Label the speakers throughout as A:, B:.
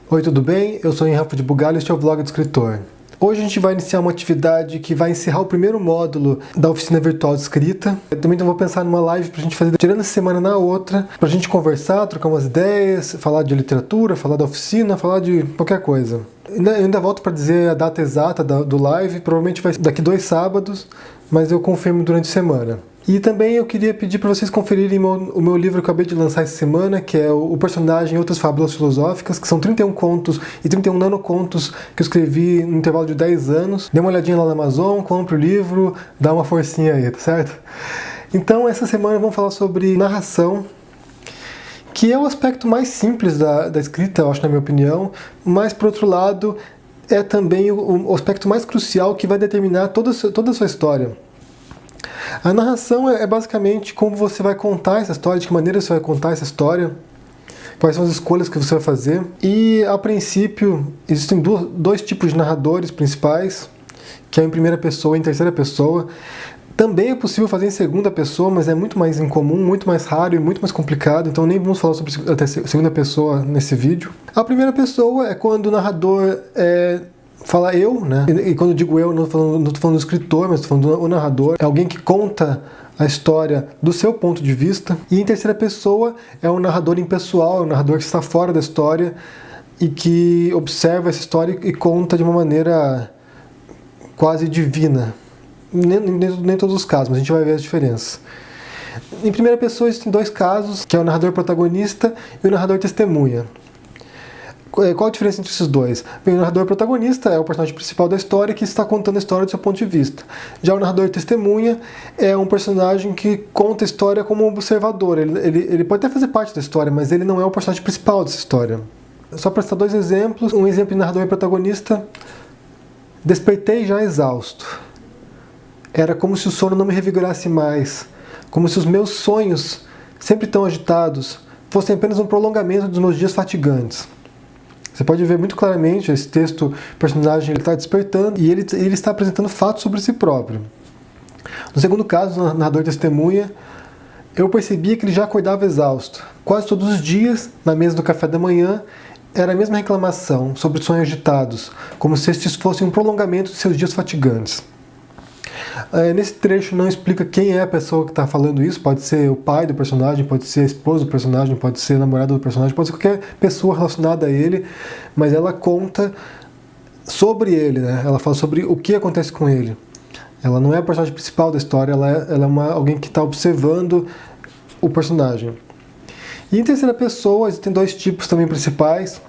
A: Oi, tudo bem? Eu sou Rafa de Bugalho e este é o Vlog do Escritor. Hoje a gente vai iniciar uma atividade que vai encerrar o primeiro módulo da oficina virtual de escrita. Eu também vou pensar numa live pra gente fazer tirando essa semana na outra, pra gente conversar, trocar umas ideias, falar de literatura, falar da oficina, falar de qualquer coisa. Eu ainda volto para dizer a data exata do live, provavelmente vai ser daqui 2 sábados, mas eu confirmo durante a semana. E também eu queria pedir para vocês conferirem o meu livro que eu acabei de lançar essa semana, que é O Personagem e Outras Fábulas Filosóficas, que são 31 contos e 31 nanocontos que eu escrevi no intervalo de 10 anos. Dê uma olhadinha lá na Amazon, compre o livro, dá uma forcinha aí, tá certo? Então, essa semana vamos falar sobre narração, que é o aspecto mais simples da escrita, eu acho, na minha opinião, mas, por outro lado, é também o aspecto mais crucial que vai determinar toda a sua história. A narração é basicamente como você vai contar essa história, de que maneira você vai contar essa história, quais são as escolhas que você vai fazer. E, a princípio, existem dois tipos de narradores principais, que é em primeira pessoa e em terceira pessoa. Também é possível fazer em segunda pessoa, mas é muito mais incomum, muito mais raro e muito mais complicado, então nem vamos falar sobre a segunda pessoa nesse vídeo. A primeira pessoa é quando o narrador fala eu, né? E quando eu digo eu, não estou falando do escritor, mas estou falando do narrador. É alguém que conta a história do seu ponto de vista. E em terceira pessoa é um narrador impessoal, é um narrador que está fora da história e que observa essa história e conta de uma maneira quase divina. Nem todos os casos, mas a gente vai ver as diferenças. Em primeira pessoa existem 2 casos, que é o narrador protagonista e o narrador testemunha. Qual a diferença entre esses dois? Bem, o narrador protagonista é o personagem principal da história que está contando a história do seu ponto de vista. Já o narrador testemunha é um personagem que conta a história como um observador. Ele pode até fazer parte da história, mas ele não é o personagem principal dessa história. Só para citar 2 exemplos. Um exemplo de narrador protagonista: despertei já exausto. Era como se o sono não me revigorasse mais, como se os meus sonhos, sempre tão agitados, fossem apenas um prolongamento dos meus dias fatigantes. Você pode ver muito claramente esse texto, o personagem está despertando e ele está apresentando fatos sobre si próprio. No segundo caso, o narrador testemunha, eu percebia que ele já acordava exausto. Quase todos os dias, na mesa do café da manhã, era a mesma reclamação sobre sonhos agitados, como se estes fossem um prolongamento de seus dias fatigantes. Nesse trecho não explica quem é a pessoa que está falando isso, pode ser o pai do personagem, pode ser a esposa do personagem, pode ser a namorada do personagem, pode ser qualquer pessoa relacionada a ele, mas ela conta sobre ele, né? Ela fala sobre o que acontece com ele. Ela não é a personagem principal da história, ela é alguém que está observando o personagem. E em terceira pessoa existem 2 tipos também principais,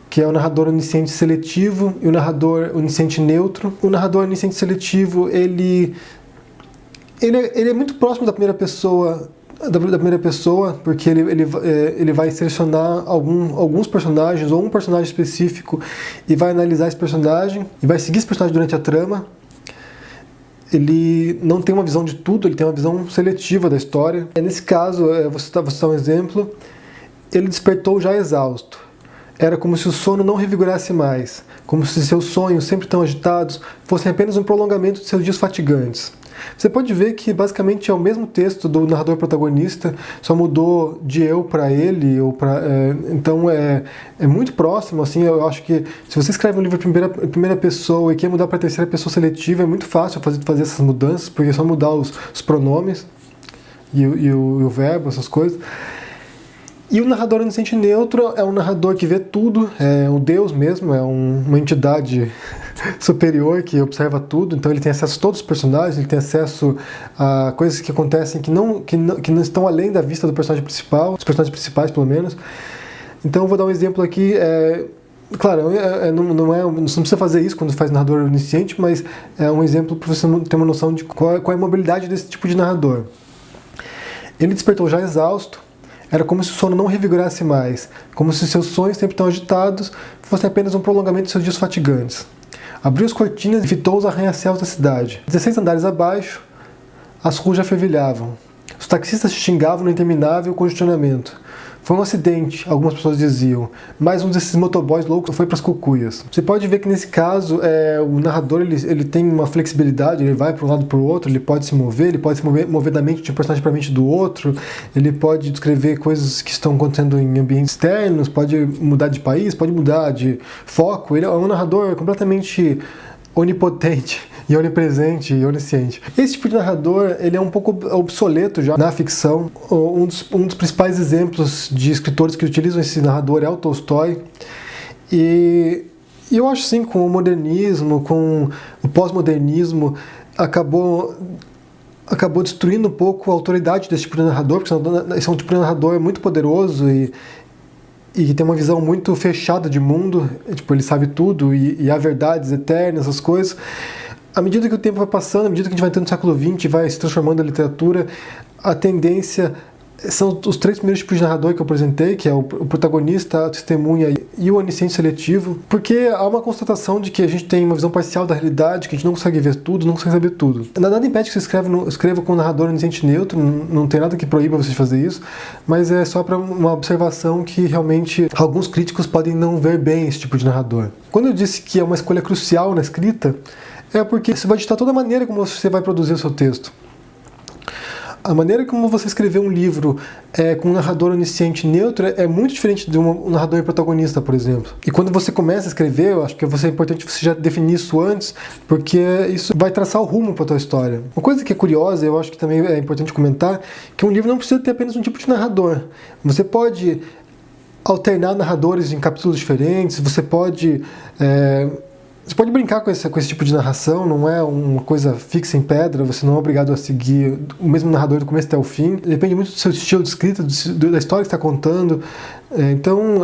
A: que é o narrador onisciente seletivo e o narrador onisciente neutro. O narrador onisciente seletivo, ele é muito próximo da primeira pessoa, porque ele vai selecionar alguns personagens ou um personagem específico e vai analisar esse personagem e vai seguir esse personagem durante a trama. Ele não tem uma visão de tudo, ele tem uma visão seletiva da história. Nesse caso, vou citar um exemplo, ele despertou já exausto. Era como se o sono não revigorasse mais, como se seus sonhos, sempre tão agitados, fossem apenas um prolongamento de seus dias fatigantes. Você pode ver que basicamente é o mesmo texto do narrador protagonista, só mudou de eu para ele, então é muito próximo. Assim, eu acho que se você escreve um livro em primeira pessoa e quer mudar para terceira pessoa seletiva, é muito fácil fazer essas mudanças, porque é só mudar os pronomes e o verbo, essas coisas. E o narrador onisciente neutro é um narrador que vê tudo, é um deus mesmo, é uma entidade superior que observa tudo, então ele tem acesso a todos os personagens, ele tem acesso a coisas que acontecem que não estão além da vista do personagem principal, dos personagens principais pelo menos. Então eu vou dar um exemplo aqui, claro, não precisa fazer isso quando faz narrador onisciente, mas é um exemplo para você ter uma noção de qual é a mobilidade desse tipo de narrador. Ele despertou já exausto. Era como se o sono não revigorasse mais, como se seus sonhos, sempre tão agitados, fossem apenas um prolongamento de seus dias fatigantes. Abriu as cortinas e fitou os arranha-céus da cidade. 16 andares abaixo, as ruas já fervilhavam. Os taxistas xingavam no interminável congestionamento. Foi um acidente, algumas pessoas diziam, mas um desses motoboys loucos foi para as cucuias. Você pode ver que nesse caso, o narrador ele tem uma flexibilidade, ele vai para um lado para o outro, ele pode se mover da mente de um personagem para a mente do outro, ele pode descrever coisas que estão acontecendo em ambientes externos, pode mudar de país, pode mudar de foco. Ele é um narrador completamente onipotente e onipresente e onisciente. Esse tipo de narrador, ele é um pouco obsoleto já na ficção. Um dos principais exemplos de escritores que utilizam esse narrador é o Tolstói. E eu acho assim, com o modernismo, com o pós-modernismo, acabou destruindo um pouco a autoridade desse tipo de narrador, porque esse é um tipo de narrador muito poderoso e tem uma visão muito fechada de mundo, tipo, ele sabe tudo e há verdades eternas, essas coisas. À medida que o tempo vai passando, à medida que a gente vai entrando no século XX, vai se transformando a literatura, a tendência são os 3 primeiros tipos de narrador que eu apresentei, que é o protagonista, a testemunha e o onisciente seletivo, porque há uma constatação de que a gente tem uma visão parcial da realidade, que a gente não consegue ver tudo, não consegue saber tudo. Nada impede que você escreva com um narrador onisciente neutro, não tem nada que proíba você de fazer isso, mas é só para uma observação que realmente alguns críticos podem não ver bem esse tipo de narrador. Quando eu disse que é uma escolha crucial na escrita, é porque isso vai ditar toda a maneira como você vai produzir o seu texto. A maneira como você escrever um livro com um narrador onisciente neutro é muito diferente de um narrador protagonista, por exemplo. E quando você começa a escrever, eu acho que é importante você já definir isso antes, porque isso vai traçar o rumo para a tua história. Uma coisa que é curiosa, eu acho que também é importante comentar, que um livro não precisa ter apenas um tipo de narrador. Você pode alternar narradores em capítulos diferentes, você pode brincar com esse tipo de narração, não é uma coisa fixa em pedra, você não é obrigado a seguir o mesmo narrador do começo até o fim. Depende muito do seu estilo de escrita, da história que você está contando. Então,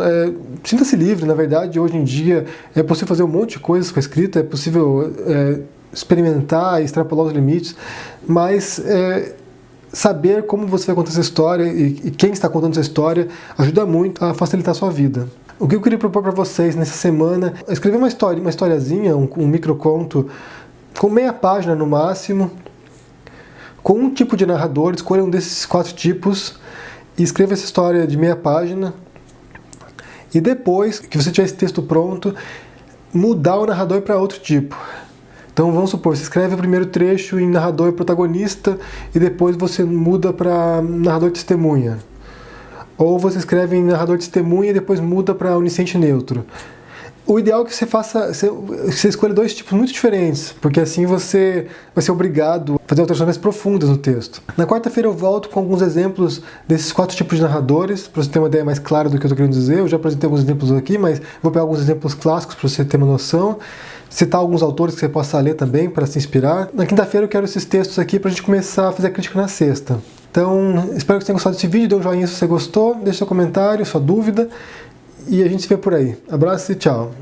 A: sinta-se livre, na verdade, hoje em dia é possível fazer um monte de coisas com a escrita, é possível experimentar e extrapolar os limites, mas saber como você vai contar essa história e quem está contando essa história ajuda muito a facilitar a sua vida. O que eu queria propor para vocês nessa semana é escrever uma historiazinha, um microconto, com meia página no máximo, com um tipo de narrador, escolha um desses 4 tipos e escreva essa história de meia página. E depois que você tiver esse texto pronto, mudar o narrador para outro tipo. Então vamos supor, você escreve o primeiro trecho em narrador protagonista e depois você muda para narrador testemunha. Ou você escreve em narrador testemunha e depois muda para onisciente neutro. O ideal é que você escolha 2 tipos muito diferentes, porque assim você vai ser obrigado a fazer alterações mais profundas no texto. Na quarta-feira eu volto com alguns exemplos desses 4 tipos de narradores, para você ter uma ideia mais clara do que eu estou querendo dizer. Eu já apresentei alguns exemplos aqui, mas vou pegar alguns exemplos clássicos para você ter uma noção. Citar alguns autores que você possa ler também para se inspirar. Na quinta-feira eu quero esses textos aqui para a gente começar a fazer a crítica na sexta. Então, espero que você tenha gostado desse vídeo, dê um joinha se você gostou, deixe seu comentário, sua dúvida, e a gente se vê por aí. Abraço e tchau!